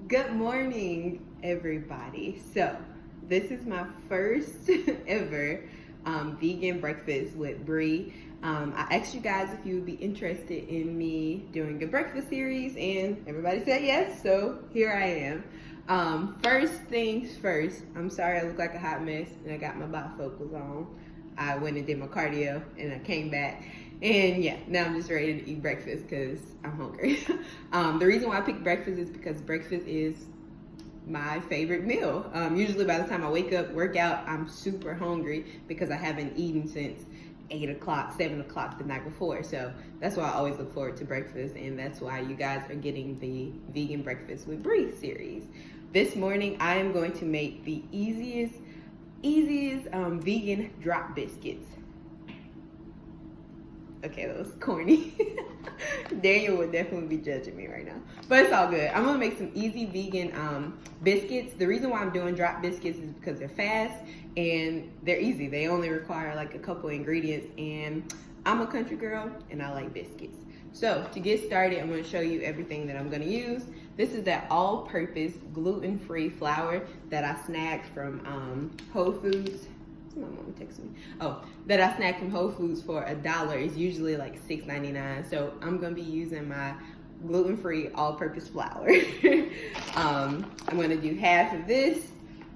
Good morning, everybody. So, this is my first ever vegan breakfast with Bree. I asked you guys if you would be interested in me doing a breakfast series, and everybody said yes, so here I am. First things first, I'm sorry I look like a hot mess, and I got my bifocals on. I went and did my cardio, and I came back. And yeah, now I'm just ready to eat breakfast because I'm hungry. The reason why I picked breakfast is because breakfast is my favorite meal. Usually by the time I wake up, work out, I'm super hungry because I haven't eaten since 8 o'clock, 7 o'clock the night before. So that's why I always look forward to breakfast, and that's why you guys are getting the Vegan Breakfast with Bree series. This morning, I am going to make the easiest vegan drop biscuits. Okay, that was corny. Daniel would definitely be judging me right now, but it's all good. I'm gonna make some easy vegan biscuits. The reason why I'm doing drop biscuits is because they're fast and they're easy. They only require like a couple ingredients, and I'm a country girl and I like biscuits. So to get started, I'm gonna show you everything that I'm gonna use. This is that all-purpose gluten-free flour that I snagged from Whole Foods. My mom texted me. That I snagged from Whole Foods for $1. It's usually like $6.99. So I'm gonna be using my gluten-free all-purpose flour. I'm gonna do half of this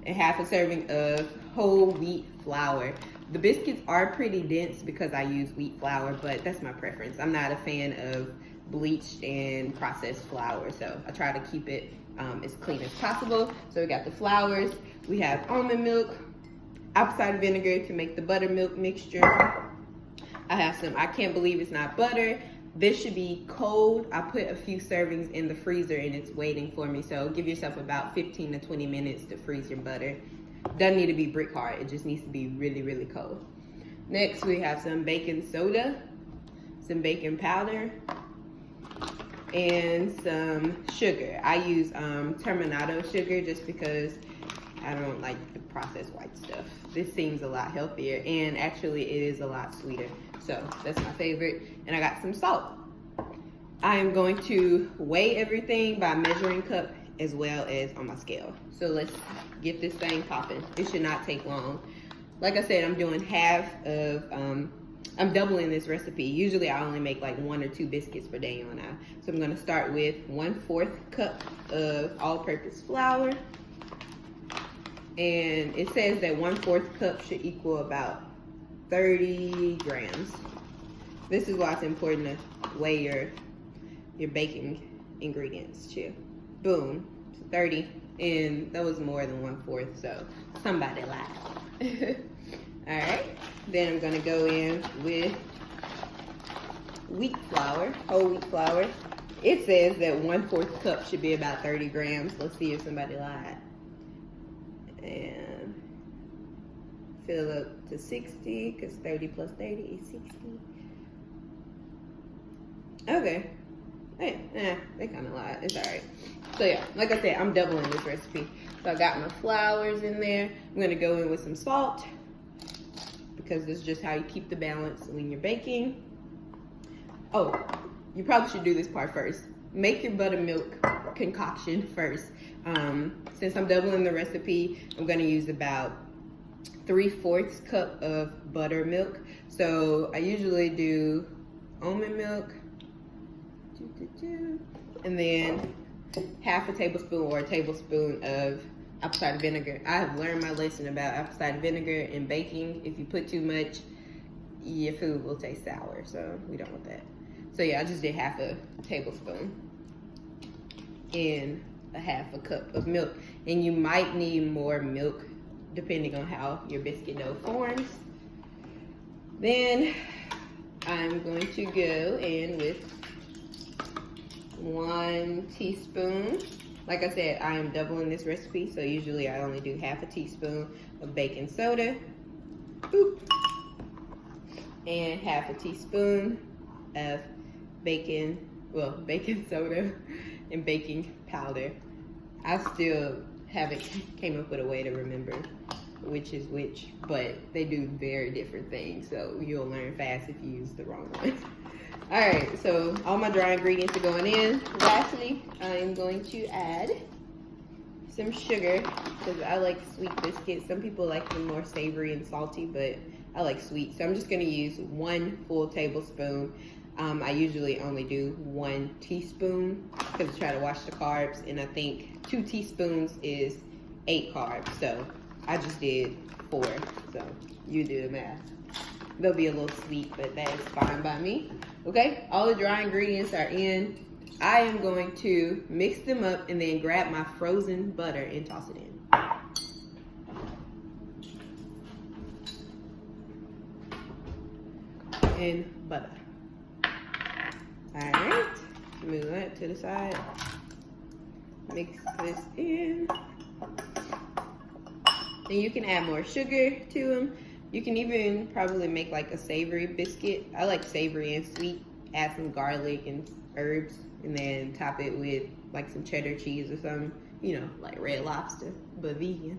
and half a serving of whole wheat flour. The biscuits are pretty dense because I use wheat flour, but that's my preference. I'm not a fan of bleached and processed flour, so I try to keep it as clean as possible. So we got the flours, we have almond milk, apple cider vinegar to make the buttermilk mixture. I have some, I can't believe it's not butter. This should be cold. I put a few servings in the freezer and it's waiting for me. So give yourself about 15 to 20 minutes to freeze your butter. Doesn't need to be brick hard. It just needs to be really, really cold. Next, we have some baking soda, some baking powder, and some sugar. I use terminato sugar just because I don't like the processed white stuff. This seems a lot healthier, and actually it is a lot sweeter. So that's my favorite. And I got some salt. I am going to weigh everything by measuring cup as well as on my scale. So let's get this thing popping. It should not take long. Like I said, I'm doing half of, I'm doubling this recipe. Usually I only make like 1 or 2 biscuits per day on that. So I'm gonna start with 1/4 cup of all-purpose flour. And it says that 1/4 cup should equal about 30 grams. This is why it's important to weigh your baking ingredients too. Boom, 30, and that was more than 1/4, so somebody lied. All right, then I'm gonna go in with wheat flour, whole wheat flour. It says that 1/4 cup should be about 30 grams. Let's see if somebody lied. And fill up to 60, because 30 plus 30 is 60. Okay. Hey, they kind of lied. It's all right. So yeah, like I said, I'm doubling this recipe. So I got my flours in there. I'm gonna go in with some salt because this is just how you keep the balance when you're baking. Oh, you probably should do this part first. Make your buttermilk concoction first. Since I'm doubling the recipe, I'm gonna use about 3/4 cup of buttermilk. So I usually do almond milk, and then half a tablespoon or a tablespoon of apple cider vinegar. I have learned my lesson about apple cider vinegar in baking. If you put too much, your food will taste sour, so we don't want that. So yeah, I just did half a tablespoon and a half a cup of milk. And you might need more milk depending on how your biscuit dough forms. Then I'm going to go in with 1 teaspoon. Like I said, I am doubling this recipe, so usually I only do half a teaspoon of baking soda. Boop. And half a teaspoon of baking soda and baking powder. I still haven't came up with a way to remember which is which, but they do very different things, so you'll learn fast if you use the wrong one. All right, so all my dry ingredients are going in. Lastly, I am going to add some sugar because I like sweet biscuits. Some people like them more savory and salty, but I like sweet. So I'm just gonna use 1 full tablespoon. I usually only do 1 teaspoon because I try to watch the carbs, and I think 2 teaspoons is 8 carbs. So I just did 4. So you do the math. They'll be a little sweet, but that is fine by me. Okay, all the dry ingredients are in. I am going to mix them up and then grab my frozen butter and toss it in. And butter. All right, move that to the side. Mix this in. And you can add more sugar to them. You can even probably make like a savory biscuit. I like savory and sweet. Add some garlic and herbs, and then top it with like some cheddar cheese or something. You know, like Red Lobster, but vegan.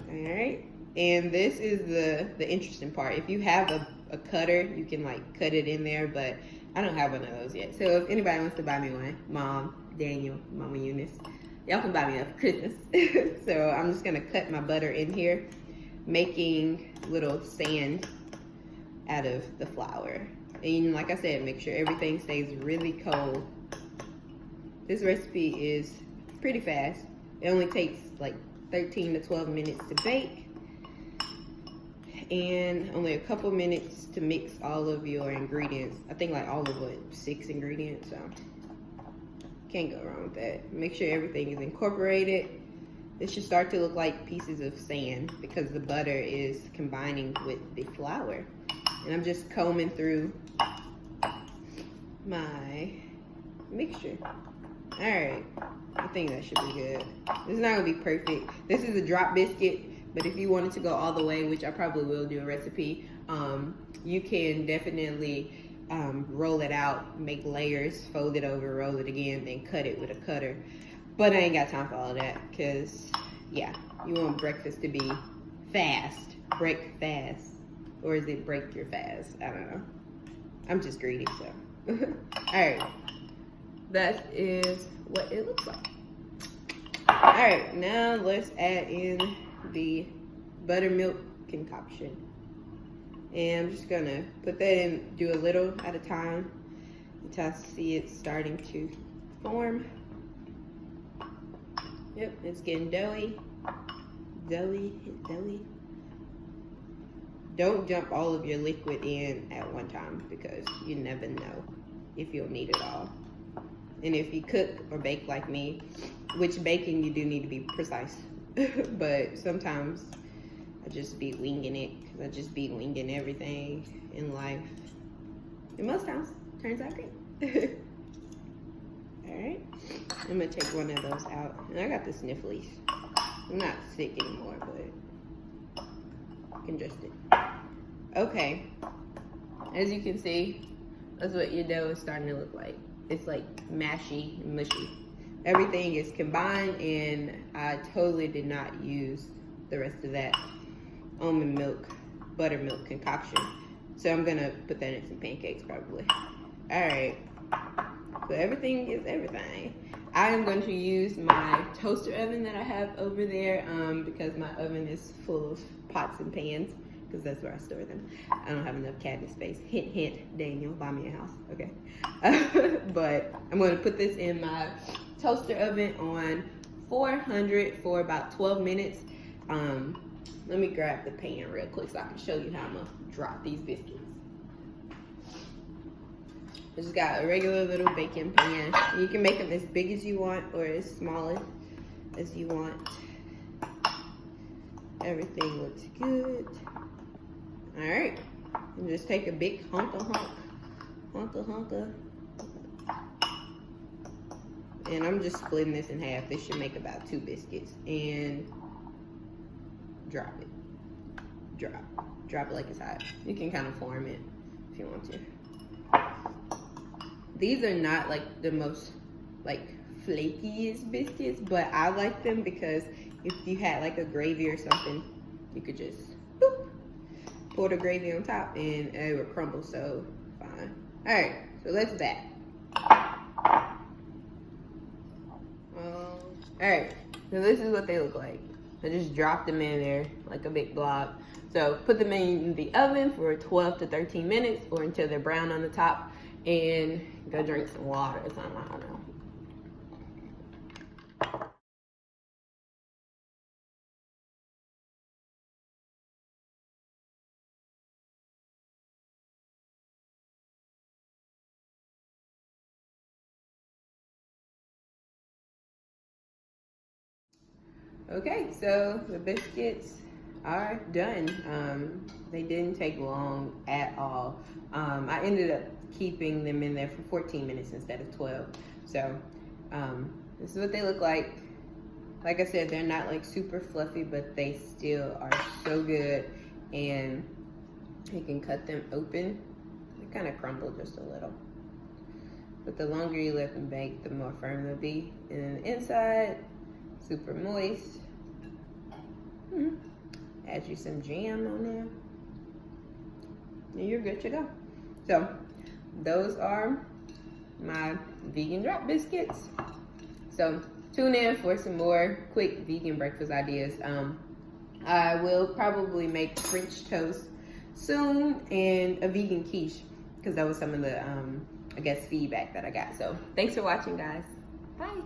All right. And this is the interesting part. If you have a cutter, you can like cut it in there, but I don't have one of those yet. So if anybody wants to buy me one, Mom, Daniel, Mama Eunice, y'all can buy me one for Christmas. So I'm just gonna cut my butter in here, making little sand out of the flour. And like I said, make sure everything stays really cold. This recipe is pretty fast. It only takes like 13 to 12 minutes to bake, and only a couple minutes to mix all of your ingredients. I think like all of 6 ingredients, so can't go wrong with that. Make sure everything is incorporated. It should start to look like pieces of sand because the butter is combining with the flour. And I'm just combing through my mixture. All right, I think that should be good. This is not gonna be perfect. This is a drop biscuit, but if you wanted to go all the way, which I probably will do a recipe, you can definitely roll it out, make layers, fold it over, roll it again, then cut it with a cutter. But I ain't got time for all of that because, yeah, you want breakfast to be fast. Break fast. Or is it break your fast? I don't know. I'm just greedy, so. All right. That is what it looks like. All right, now let's add in the buttermilk concoction. And I'm just gonna put that in, do a little at a time until I see it starting to form. Yep, it's getting doughy. Doughy. Don't dump all of your liquid in at one time because you never know if you'll need it all. And if you cook or bake like me, which baking you do need to be precise, but sometimes I just be winging it because I just be winging everything in life. And most times, turns out great. All right, I'm gonna take one of those out. And I got the snifflies. I'm not sick anymore, but congested. Okay, as you can see, that's what your dough is starting to look like. It's like mashy and mushy. Everything is combined, and I totally did not use the rest of that almond milk, buttermilk concoction. So I'm gonna put that in some pancakes probably. All right, so everything is everything. I am going to use my toaster oven that I have over there because my oven is full of pots and pans because that's where I store them. I don't have enough cabinet space. Hint, hint, Daniel, buy me a house, okay? But I'm gonna put this in my toaster oven on 400 for about 12 minutes. Let me grab the pan real quick so I can show you how I'm gonna drop these biscuits. I just got a regular little baking pan. You can make them as big as you want or as small as you want. Everything looks good. All right, and just take a big honka. And I'm just splitting this in half. This should make about 2 biscuits. And drop it. Drop it like it's hot. You can kind of form it if you want to. These are not like the most like flakiest biscuits, but I like them because if you had like a gravy or something, you could just boop, pour the gravy on top and it would crumble so fine. All right, so let's back. All right, so this is what they look like. I just dropped them in there like a big blob. So put them in the oven for 12 to 13 minutes or until they're brown on the top, and go drink some water or something, I don't know. Okay, so the biscuits are done. They didn't take long at all. I ended up keeping them in there for 14 minutes instead of 12. So this is what they look like. Like I said, they're not like super fluffy, but they still are so good. And you can cut them open. They kind of crumble just a little. But the longer you let them bake, the more firm they'll be. And then the inside, super moist. Add you some jam on there, and you're good to go. So those are my vegan drop biscuits. So tune in for some more quick vegan breakfast ideas. I will probably make French toast soon and a vegan quiche, because that was some of the I guess feedback that I got. So thanks for watching, guys. Bye.